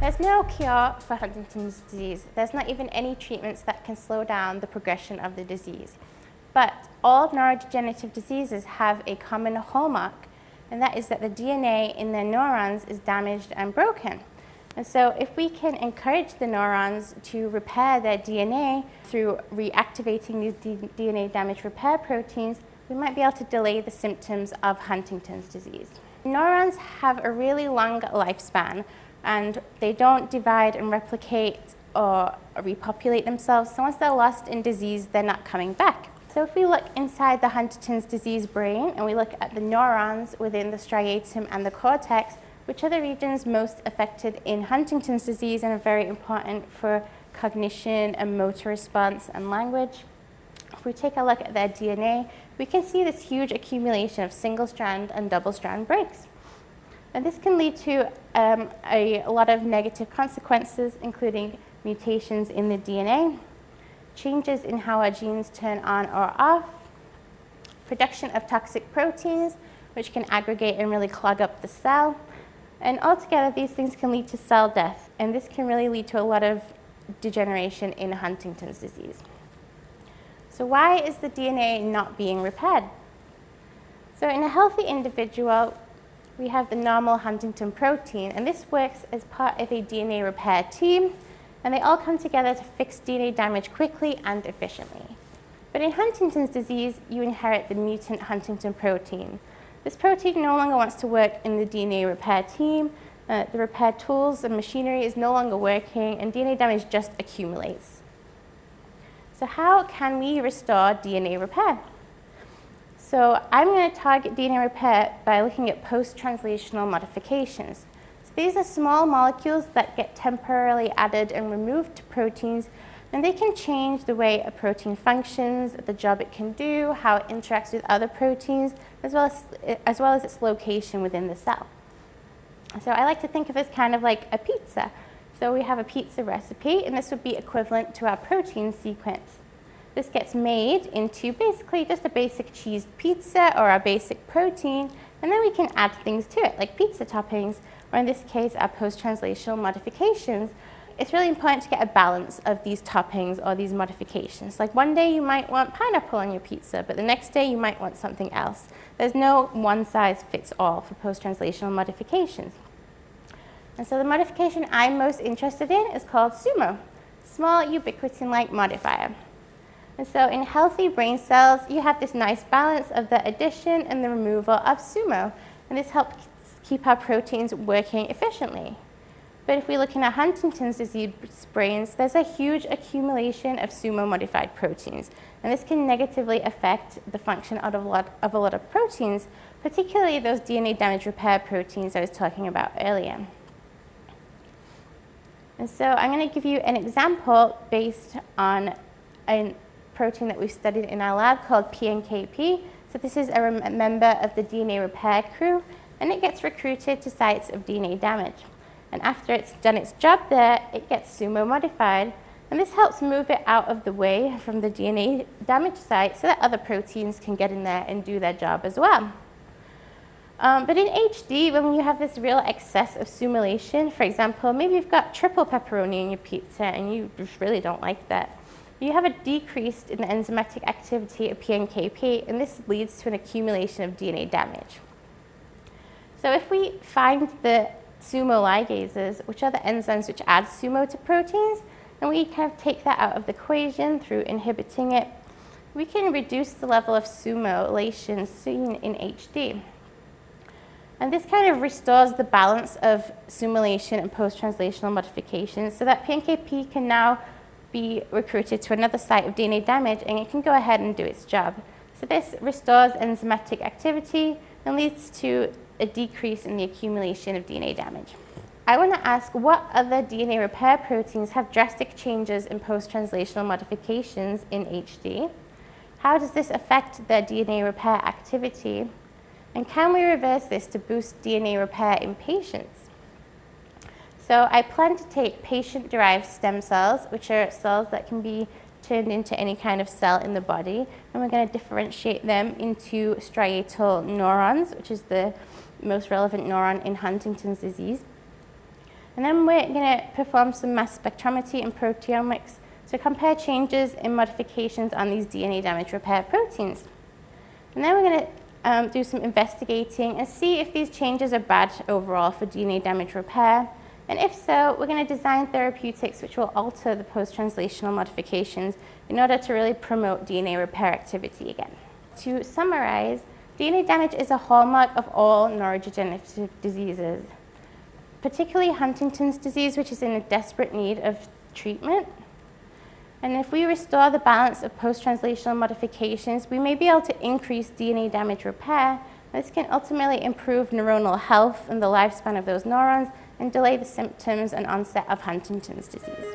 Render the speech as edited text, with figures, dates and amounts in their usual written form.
There's no cure for Huntington's disease. There's not even any treatments that can slow down the progression of the disease. But all neurodegenerative diseases have a common hallmark, and that is that the DNA in their neurons is damaged and broken. And so if we can encourage the neurons to repair their DNA through reactivating these DNA damage repair proteins, we might be able to delay the symptoms of Huntington's disease. Neurons have a really long lifespan, and they don't divide and replicate or repopulate themselves. So once they're lost in disease, they're not coming back. So if we look inside the Huntington's disease brain and we look at the neurons within the striatum and the cortex, which are the regions most affected in Huntington's disease and are very important for cognition and motor response and language. If we take a look at their DNA, we can see this huge accumulation of single-strand and double-strand breaks. And this can lead to a lot of negative consequences, including mutations in the DNA, changes in how our genes turn on or off, production of toxic proteins, which can aggregate and really clog up the cell. And altogether, these things can lead to cell death, and this can really lead to a lot of degeneration in Huntington's disease. So why is the DNA not being repaired? So in a healthy individual, we have the normal Huntington protein, and this works as part of a DNA repair team, and they all come together to fix DNA damage quickly and efficiently. But in Huntington's disease, you inherit the mutant Huntington protein. This protein no longer wants to work in the DNA repair team. The repair tools and machinery is no longer working, and DNA damage just accumulates. So how can we restore DNA repair? So I'm going to target DNA repair by looking at post-translational modifications. So these are small molecules that get temporarily added and removed to proteins, and they can change the way a protein functions, the job it can do, how it interacts with other proteins, as well as its location within the cell. So I like to think of this kind of like a pizza. So we have a pizza recipe, and this would be equivalent to our protein sequence. This gets made into basically just a basic cheese pizza or our basic protein, and then we can add things to it, like pizza toppings, or in this case, our post-translational modifications. It's really important to get a balance of these toppings or these modifications. Like one day you might want pineapple on your pizza, but the next day you might want something else. There's no one size fits all for post-translational modifications. And so the modification I'm most interested in is called SUMO, small ubiquitin-like modifier. And so in healthy brain cells, you have this nice balance of the addition and the removal of SUMO, and this helps keep our proteins working efficiently. But if we look in our Huntington's disease brains, there's a huge accumulation of SUMO-modified proteins, and this can negatively affect the function of a lot of proteins, particularly those DNA damage repair proteins I was talking about earlier. And so I'm going to give you an example based on a protein that we've studied in our lab called PNKP. So this is a member of the DNA repair crew, and it gets recruited to sites of DNA damage. And after it's done its job there, it gets SUMO modified, and this helps move it out of the way from the DNA damage site so that other proteins can get in there and do their job as well. But in HD, when you have this real excess of SUMOlation, for example, maybe you've got triple pepperoni in your pizza and you just really don't like that, you have a decrease in the enzymatic activity of PNKP, and this leads to an accumulation of DNA damage. So if we find the SUMO ligases, which are the enzymes which add SUMO to proteins, and we kind of take that out of the equation through inhibiting it, we can reduce the level of SUMOlation seen in HD. And this kind of restores the balance of SUMOlation and post-translational modifications so that PNKP can now be recruited to another site of DNA damage, and it can go ahead and do its job. So this restores enzymatic activity and leads to a decrease in the accumulation of DNA damage. I want to ask, what other DNA repair proteins have drastic changes in post-translational modifications in HD? How does this affect their DNA repair activity? And can we reverse this to boost DNA repair in patients? So I plan to take patient-derived stem cells, which are cells that can be turned into any kind of cell in the body, and we're going to differentiate them into striatal neurons, which is the most relevant neuron in Huntington's disease. And then we're going to perform some mass spectrometry and proteomics to compare changes in modifications on these DNA damage repair proteins. And then we're going to do some investigating and see if these changes are bad overall for DNA damage repair. And if so, we're going to design therapeutics which will alter the post-translational modifications in order to really promote DNA repair activity again. To summarize, DNA damage is a hallmark of all neurodegenerative diseases, particularly Huntington's disease, which is in a desperate need of treatment. And if we restore the balance of post-translational modifications, we may be able to increase DNA damage repair. This can ultimately improve neuronal health and the lifespan of those neurons and delay the symptoms and onset of Huntington's disease.